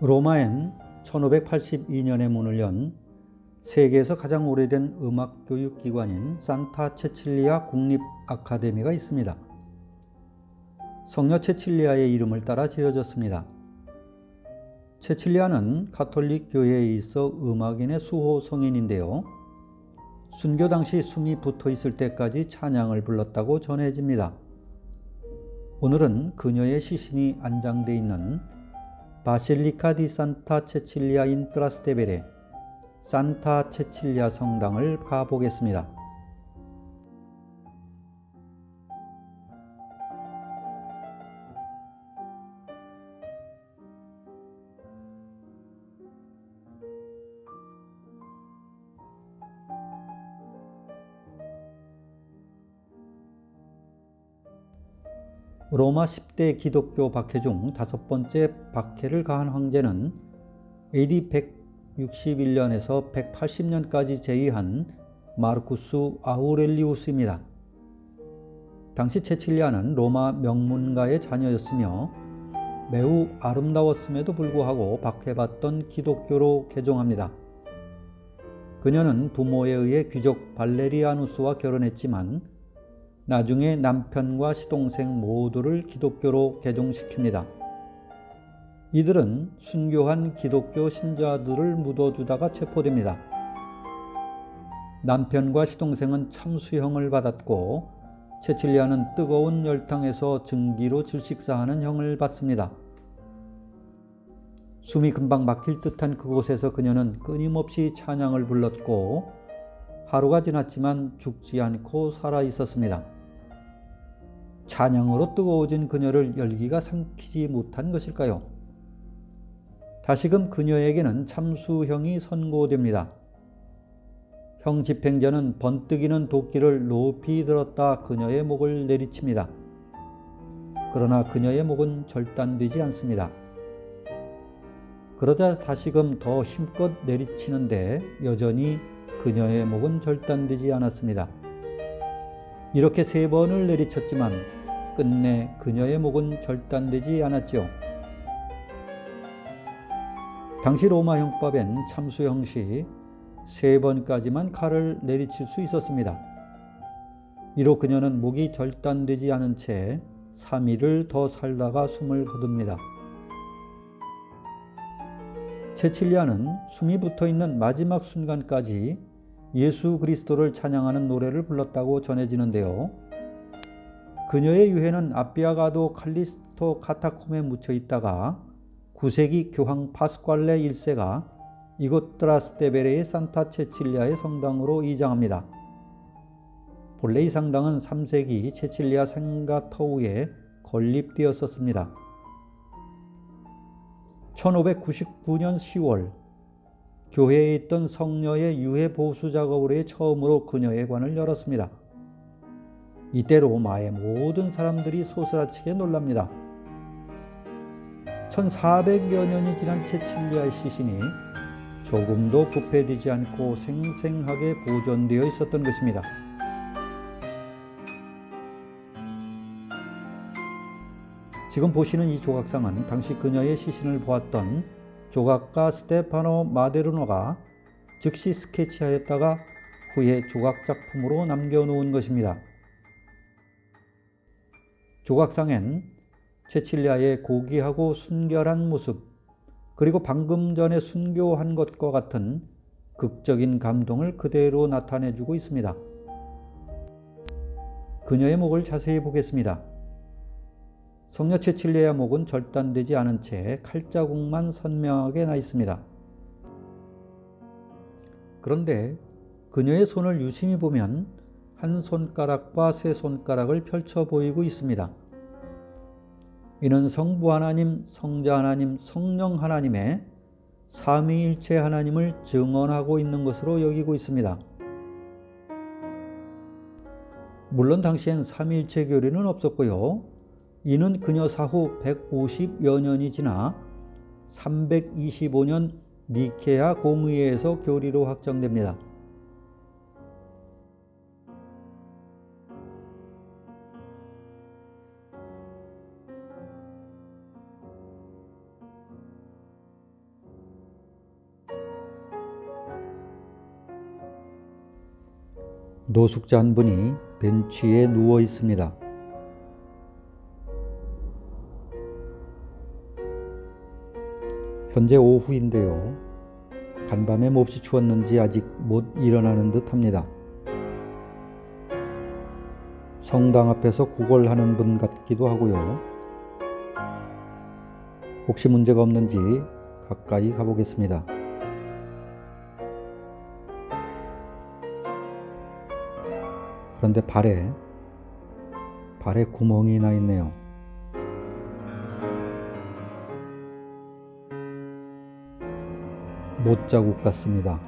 로마엔 1582년에 문을 연 세계에서 가장 오래된 음악 교육 기관인 산타 체칠리아 국립 아카데미가 있습니다. 성녀 체칠리아의 이름을 따라 지어졌습니다. 체칠리아는 가톨릭 교회에 있어 음악인의 수호 성인인데요. 순교 당시 숨이 붙어 있을 때까지 찬양을 불렀다고 전해집니다. 오늘은 그녀의 시신이 안장되어 있는 바실리카 디 산타 체칠리아 인 트라스테베레 산타 체칠리아 성당을 가보겠습니다. 로마 10대 기독교 박해 중 5번째 박해를 가한 황제는 AD 161년에서 180년까지 재위한 마르쿠스 아우렐리우스입니다. 당시 체칠리아는 로마 명문가의 자녀였으며 매우 아름다웠음에도 불구하고 박해받던 기독교로 개종합니다. 그녀는 부모에 의해 귀족 발레리아누스와 결혼했지만 나중에 남편과 시동생 모두를 기독교로 개종시킵니다. 이들은 순교한 기독교 신자들을 묻어주다가 체포됩니다. 남편과 시동생은 참수형을 받았고 체칠리아는 뜨거운 열탕에서 증기로 질식사하는 형을 받습니다. 숨이 금방 막힐 듯한 그곳에서 그녀는 끊임없이 찬양을 불렀고 하루가 지났지만 죽지 않고 살아 있었습니다. 찬양으로 뜨거워진 그녀를 열기가 삼키지 못한 것일까요? 다시금 그녀에게는 참수형이 선고됩니다. 형 집행자는 번뜩이는 도끼를 높이 들었다 그녀의 목을 내리칩니다. 그러나 그녀의 목은 절단되지 않습니다. 그러자 다시금 더 힘껏 내리치는데 여전히 그녀의 목은 절단되지 않았습니다. 이렇게 3번을 내리쳤지만 끝내 그녀의 목은 절단되지 않았지요. 당시 로마 형법엔 참수형 시 3번까지만 칼을 내리칠 수 있었습니다. 이로 그녀는 목이 절단되지 않은 채 3일을 더 살다가 숨을 거둡니다. 체칠리아는 숨이 붙어있는 마지막 순간까지 예수 그리스도를 찬양하는 노래를 불렀다고 전해지는데요. 그녀의 유해는 아비아가도 칼리스토 카타콤에 묻혀 있다가 9세기 교황 파스칼레 1세가 이곳 트라스테베레의 산타 체칠리아의 성당으로 이장합니다. 본래 이 성당은 3세기 체칠리아 생가터우에 건립되었었습니다. 1599년 10월 교회에 있던 성녀의 유해 보수 작업으로 해 처음으로 그녀의 관을 열었습니다. 이때 로마의 모든 사람들이 소스라치게 놀랍니다. 1400여 년이 지난 체칠리아의 시신이 조금도 부패되지 않고 생생하게 보존되어 있었던 것입니다. 지금 보시는 이 조각상은 당시 그녀의 시신을 보았던 조각가 스테파노 마데르노가 즉시 스케치하였다가 후에 조각 작품으로 남겨놓은 것입니다. 조각상엔 체칠리아의 고귀하고 순결한 모습, 그리고 방금 전에 순교한 것과 같은 극적인 감동을 그대로 나타내주고 있습니다. 그녀의 목을 자세히 보겠습니다. 성녀 체칠리아의 목은 절단되지 않은 채 칼자국만 선명하게 나 있습니다. 그런데 그녀의 손을 유심히 보면 한 손가락과 3손가락을 펼쳐 보이고 있습니다. 이는 성부 하나님, 성자 하나님, 성령 하나님의 삼위일체 하나님을 증언하고 있는 것으로 여기고 있습니다. 물론 당시엔 삼위일체 교리는 없었고요. 이는 그녀 사후 150여 년이 지나 325년 니케아 공의회에서 교리로 확정됩니다. 노숙자 한 분이 벤치에 누워 있습니다. 현재 오후인데요. 간밤에 몹시 추웠는지 아직 못 일어나는 듯 합니다. 성당 앞에서 구걸하는 분 같기도 하고요. 혹시 문제가 없는지 가까이 가보겠습니다. 그런데 발에 구멍이 나 있네요. 못자국 같습니다.